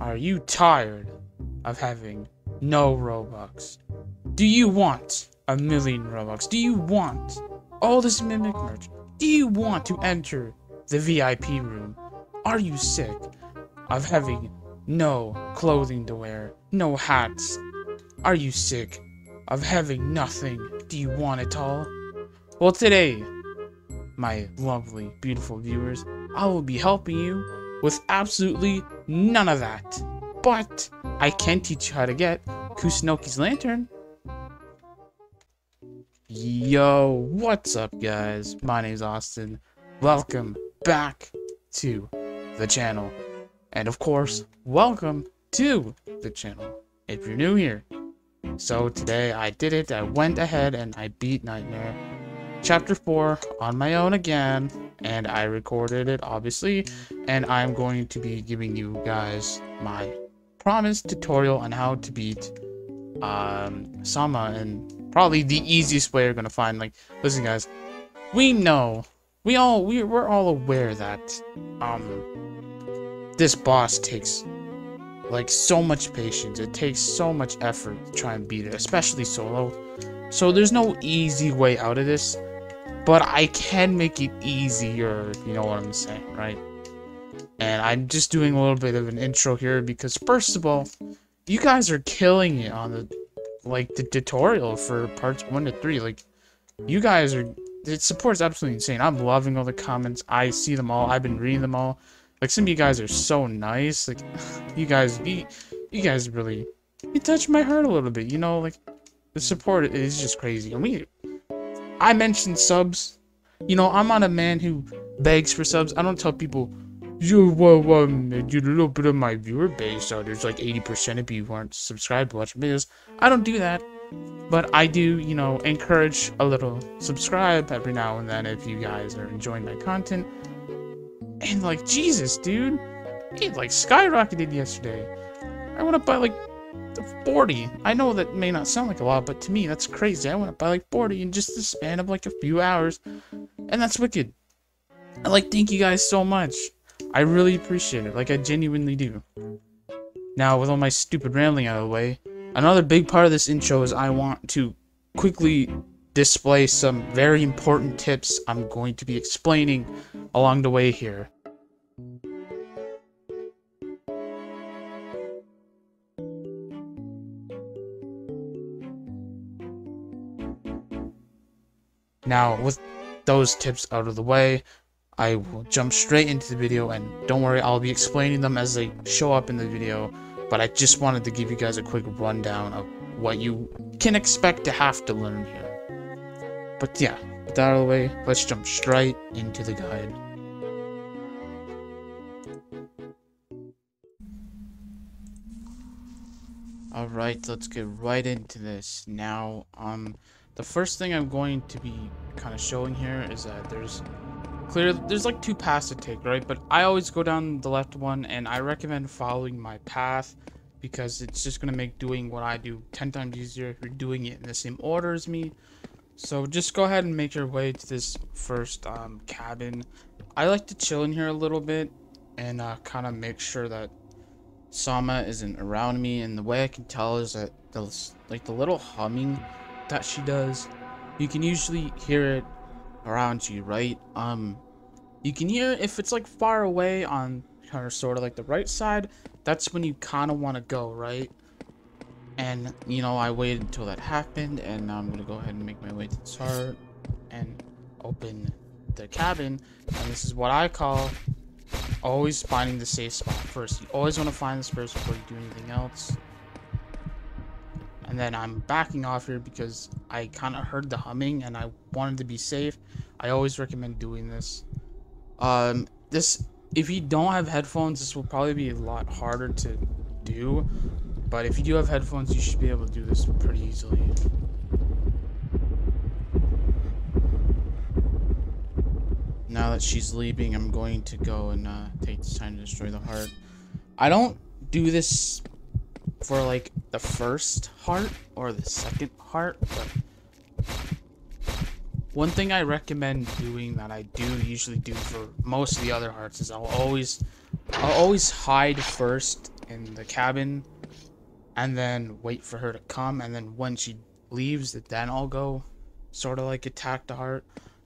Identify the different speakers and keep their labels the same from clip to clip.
Speaker 1: Are you tired of having no Robux? Do you want a million Robux? Do you want all this Mimic merch? Do you want to enter the VIP room? Are you sick of having no clothing to wear, no hats? Are you sick of having nothing? Do you want it all? Well, today, my lovely, beautiful viewers, I will be helping you with absolutely none of that. But I can teach you how to get Kusunoki's lantern. Yo, what's up, guys? My name's Austin. Welcome back to the channel. And of course, welcome to the channel if you're new here. So today I did it. I went ahead and I beat Nightmare Chapter 4 on my own again, and I recorded it obviously, and I'm going to be giving you guys my promised tutorial on how to beat Sama, and probably the easiest way you're gonna find. Like, listen guys, we know, we're all aware that this boss takes like so much patience. It takes so much effort to try and beat it, especially solo. So there's no easy way out of this, but I can make it easier, you know what I'm saying, right? And I'm just doing a little bit of an intro here because, first of all, you guys are killing it on the tutorial for parts 1 to 3. Like, you guys are, the support's absolutely insane. I'm loving all the comments. I see them all. I've been reading them all. Like, some of you guys are so nice. Like, you guys really, you touch my heart a little bit, you know, like, the support is just crazy. And I mentioned subs. You know, I'm not a man who begs for subs. I don't tell people, yo, a little bit of my viewer base, so there's like 80% of you who aren't subscribed to watch videos. I don't do that. But I do, you know, encourage a little subscribe every now and then if you guys are enjoying my content. And like, Jesus, dude, it like skyrocketed yesterday. I went up by like 40. I know that may not sound like a lot, but to me that's crazy. I went up by like 40 in just the span of like a few hours, and that's wicked. I like, thank you guys so much. I really appreciate it. Like, I genuinely do. Now, with all my stupid rambling out of the way, another big part of this intro is I want to quickly display some very important tips I'm going to be explaining along the way here. Now, with those tips out of the way, I will jump straight into the video, and don't worry, I'll be explaining them as they show up in the video, but I just wanted to give you guys a quick rundown of what you can expect to have to learn here. But yeah, with that out of the way, let's jump straight into the guide. Alright, let's get right into this. Now, the first thing I'm going to be kind of showing here is that there's like 2 paths to take, right? But I always go down the left one, and I recommend following my path because it's just going to make doing what I do 10 times easier if you're doing it in the same order as me. So just go ahead and make your way to this first cabin. I like to chill in here a little bit and kind of make sure that Sama isn't around me, and the way I can tell is that the little humming that she does, you can usually hear it around you, right? You can hear it if it's like far away on kind of sort of like the right side. That's when you kind of want to go, right? And you know, I waited until that happened, and now I'm gonna go ahead and make my way to the start and open the cabin. And this is what I call always finding the safe spot first. You always want to find this first before you do anything else. And then I'm backing off here because I kind of heard the humming and I wanted to be safe. I always recommend doing this. If you don't have headphones, this will probably be a lot harder to do. But if you do have headphones, you should be able to do this pretty easily. Now that she's leaving, I'm going to go and take this time to destroy the heart. I don't do this for like the first heart or the second heart, but one thing I recommend doing that I do usually do for most of the other hearts is I'll always hide first in the cabin, and then wait for her to come, and then when she leaves, then I'll go sort of like attack the heart.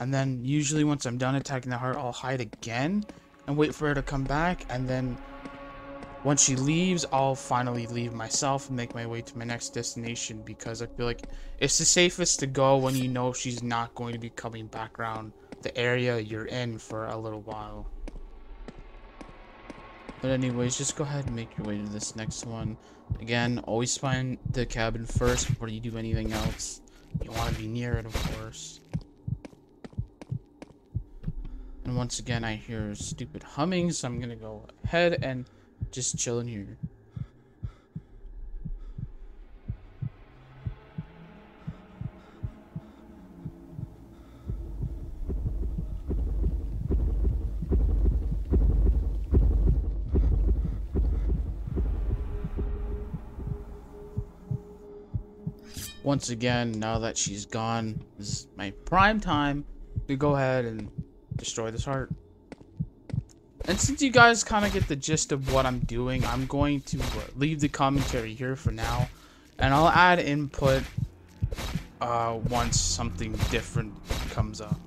Speaker 1: And then usually once I'm done attacking the heart, I'll hide again and wait for her to come back, and then once she leaves, I'll finally leave myself and make my way to my next destination, because I feel like it's the safest to go when you know she's not going to be coming back around the area you're in for a little while. But anyways, just go ahead and make your way to this next one. Again, always find the cabin first before you do anything else. You want to be near it, of course. And once again, I hear stupid humming, so I'm gonna go ahead and just chill in here. Once again, now that she's gone, this is my prime time to go ahead and destroy this heart. And since you guys kind of get the gist of what I'm doing, I'm going to leave the commentary here for now, and I'll add input once something different comes up.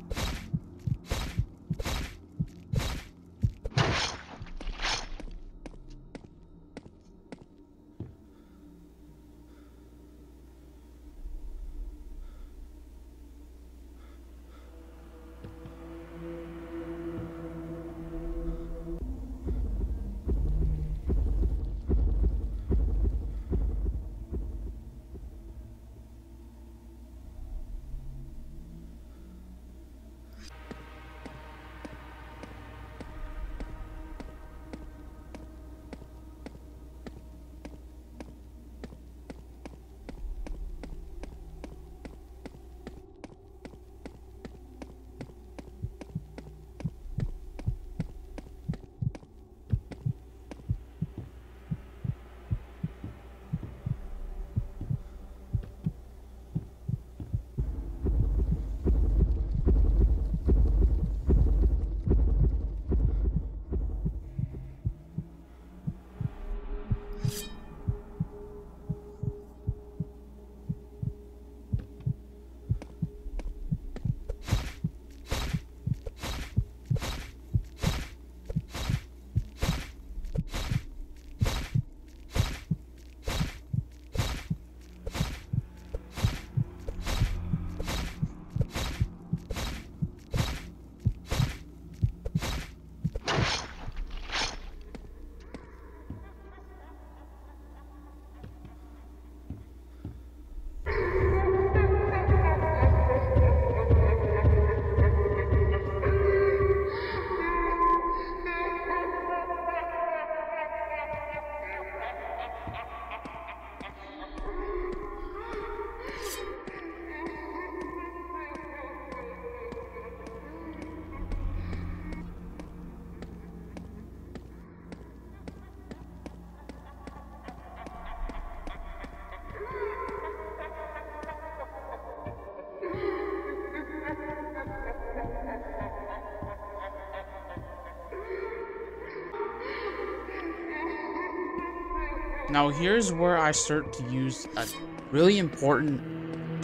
Speaker 1: Now here's where I start to use a really important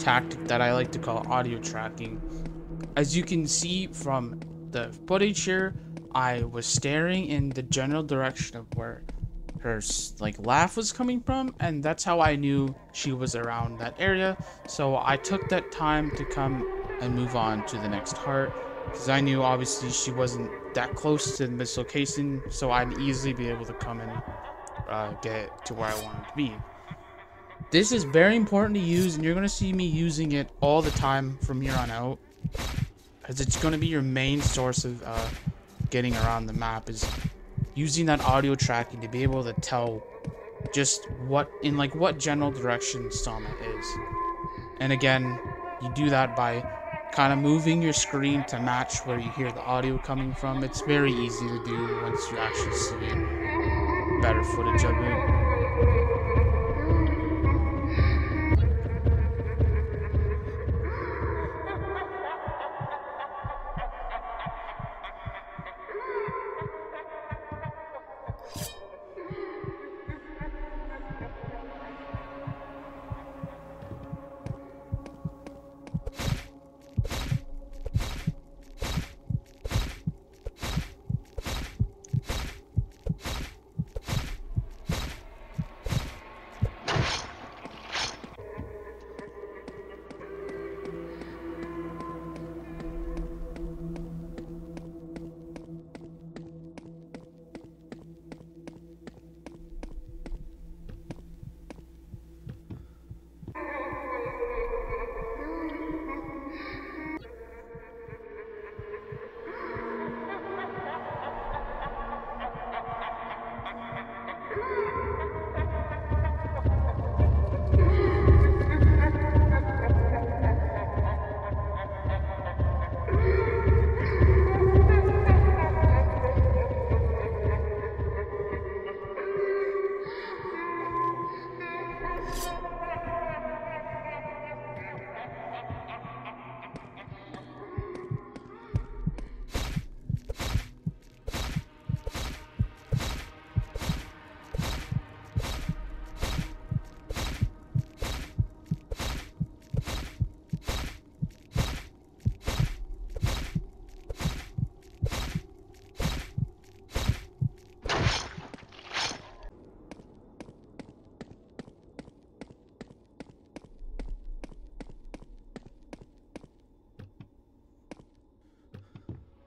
Speaker 1: tactic that I like to call audio tracking. As you can see from the footage here, I was staring in the general direction of where her laugh was coming from, and that's how I knew she was around that area. So I took that time to come and move on to the next heart, because I knew obviously she wasn't that close to this location, so I'd easily be able to come and get to where I wanted to be. This is very important to use, and you're going to see me using it all the time from here on out, as it's going to be your main source of getting around the map, is using that audio tracking to be able to tell just what general direction Summit is. And again, you do that by kind of moving your screen to match where you hear the audio coming from. It's very easy to do once you actually see better footage of it.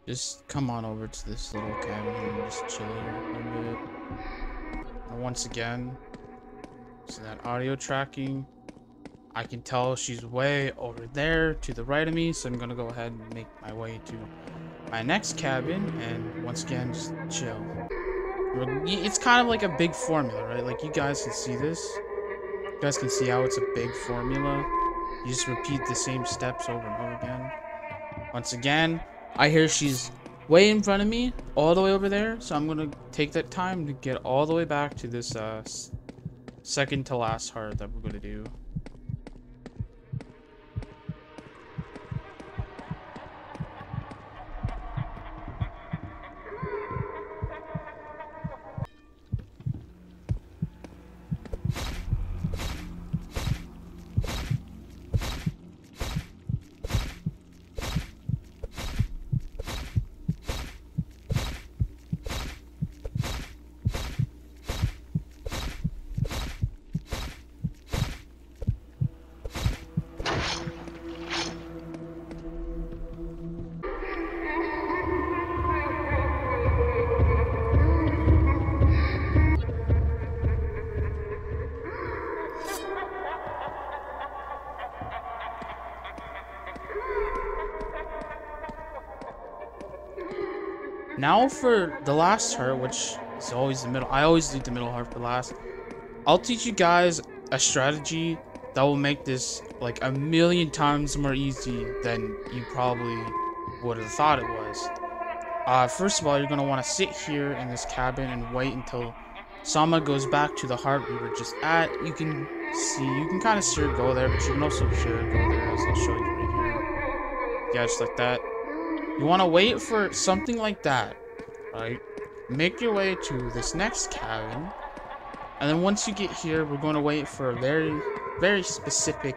Speaker 1: just come on over to this little cabin and just chill here a bit. And once again, so that audio tracking, I can tell she's way over there to the right of me, so I'm gonna go ahead and make my way to my next cabin and once again just chill. It's kind of like a big formula, right? Like, you guys can see this. You guys can see how it's a big formula. You just repeat the same steps over and over again. Once again, I hear she's way in front of me, all the way over there, so I'm gonna take that time to get all the way back to this second to last heart that we're gonna do. Now for the last heart, which is always the middle. I always leave the middle heart for last. I'll teach you guys a strategy that will make this like a million times more easy than you probably would have thought it was. First of all, you're going to want to sit here in this cabin and wait until Sama goes back to the heart we were just at. You can see, you can kind of see her go there, but you can also see her go there, as I'll show you right here. Yeah, just like that. You want to wait for something like that, right? Make your way to this next cabin, and then once you get here, we're going to wait for a very, very specific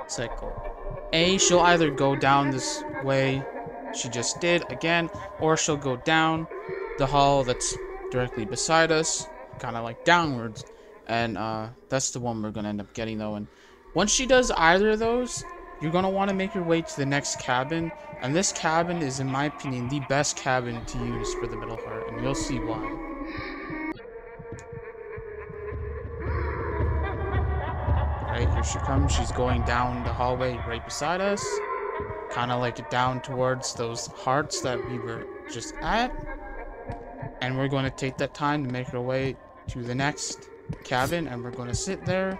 Speaker 1: cycle. She'll either go down this way she just did again, or she'll go down the hall that's directly beside us, kind of like downwards, and that's the one we're going to end up getting though. And once she does either of those, you're going to want to make your way to the next cabin, and this cabin is, in my opinion, the best cabin to use for the middle heart, and you'll see why. Right, here she comes. She's going down the hallway right beside us, kind of like down towards those hearts that we were just at, and we're going to take that time to make our way to the next cabin, and we're going to sit there.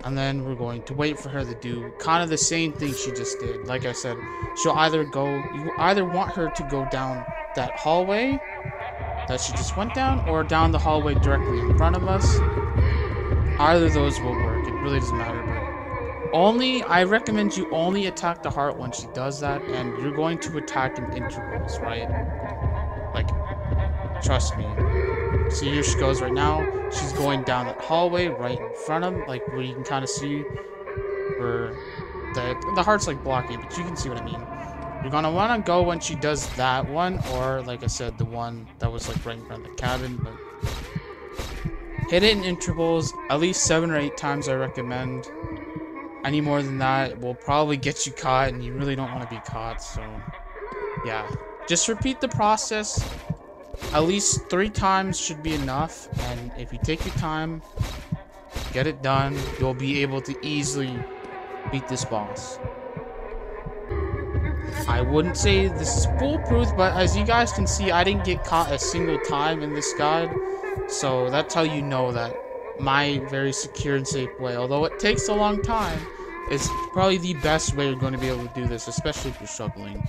Speaker 1: And then we're going to wait for her to do kind of the same thing she just did. Like I said, she'll either go, you either want her to go down that hallway that she just went down, or down the hallway directly in front of us. Either of those will work. It really doesn't matter. But I recommend you only attack the heart when she does that, and you're going to attack in intervals, right? Like, trust me. See, here she goes right now. She's going down that hallway right in front of, like, where you can kind of see where the heart's like blocking, but you can see what I mean. You're gonna want to go when she does that one, or like I said, the one that was like right in front of the cabin. But hit it in intervals, at least 7 or 8 times. I recommend. Any more than that will probably get you caught, and you really don't want to be caught. So yeah, just repeat the process. At least 3 times should be enough, and if you take your time, get it done, you'll be able to easily beat this boss. I wouldn't say this is foolproof, but as you guys can see, I didn't get caught a single time in this guide, so that's how you know that my very secure and safe way, although it takes a long time, is probably the best way you're going to be able to do this, especially if you're struggling.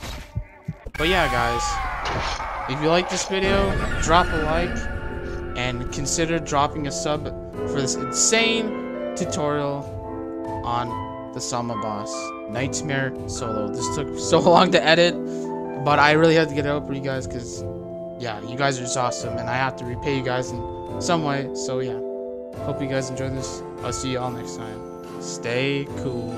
Speaker 1: But yeah, guys. If you like this video, drop a like, and consider dropping a sub for this insane tutorial on the Sama boss, Nightmare Solo. This took so long to edit, but I really had to get it out for you guys, because, yeah, you guys are just awesome, and I have to repay you guys in some way, so yeah. Hope you guys enjoyed this. I'll see you all next time. Stay cool.